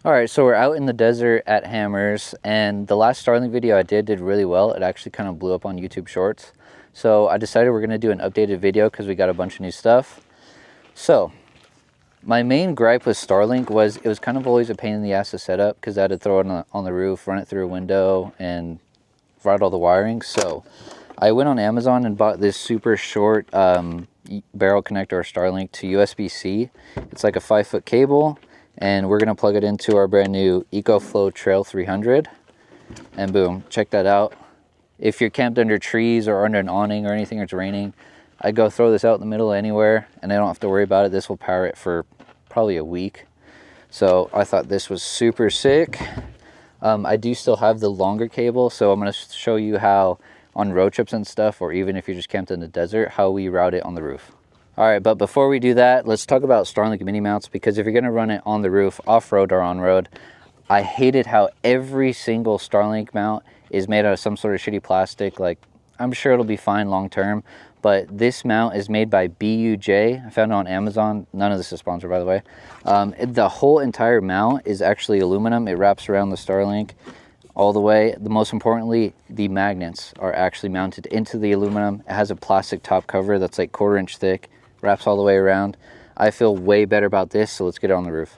All right, so we're out in the desert at Hammers, and the last Starlink video I did really well. It actually kind of blew up on YouTube Shorts. So I decided we're gonna do an updated video because we got a bunch of new stuff. So my main gripe with Starlink was it was kind of always a pain in the ass to set up because I had to throw it on the roof, run it through a window, and route all the wiring. So I went on Amazon and bought this super short barrel connector or Starlink to USB-C. It's like a 5-foot cable, and we're gonna plug it into our brand new EcoFlow Trail 300, and boom, check that out. If you're camped under trees or under an awning or anything, or it's raining, I go throw this out in the middle of anywhere and I don't have to worry about it. This will power it for probably a week. So I thought this was super sick. I do still have the longer cable, so I'm going to show you how on road trips and stuff, or even if you're just camped in the desert, how we route it on the roof. All right, but before we do that, let's talk about Starlink mini mounts, because if you're going to run it on the roof, off-road or on-road, I hated how every single Starlink mount is made out of some sort of shitty plastic. Like, I'm sure it'll be fine long-term, but this mount is made by BUJ. I found it on Amazon. None of this is sponsored, by the way. The whole entire mount is actually aluminum. It wraps around the Starlink all the way. The most importantly, the magnets are actually mounted into the aluminum. It has a plastic top cover that's like 1/4 inch thick, wraps all the way around. I feel way better about this, so let's get it on the roof.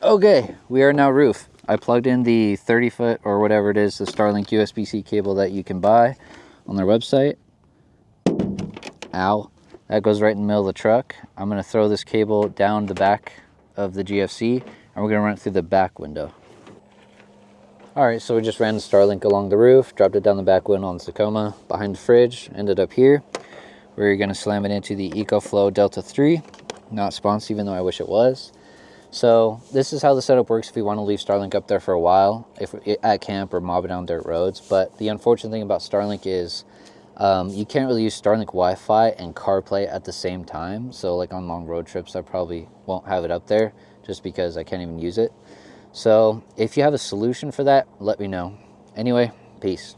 Okay, we are now roof. I plugged in the 30-foot or whatever it is, the Starlink USB-C cable that you can buy on their website. Ow. That goes right in the middle of the truck. I'm going to throw this cable down the back of the GFC, and we're going to run it through the back window. Alright, so we just ran the Starlink along the roof, dropped it down the back window on the Tacoma, behind the fridge, ended up here. We're going to slam it into the EcoFlow Delta 3. Not sponsored, even though I wish it was. So this is how the setup works if you want to leave Starlink up there for a while, if at camp or mobbing down dirt roads. But the unfortunate thing about Starlink is you can't really use Starlink Wi-Fi and CarPlay at the same time. So like on long road trips, I probably won't have it up there just because I can't even use it. So if you have a solution for that, let me know. Anyway, peace.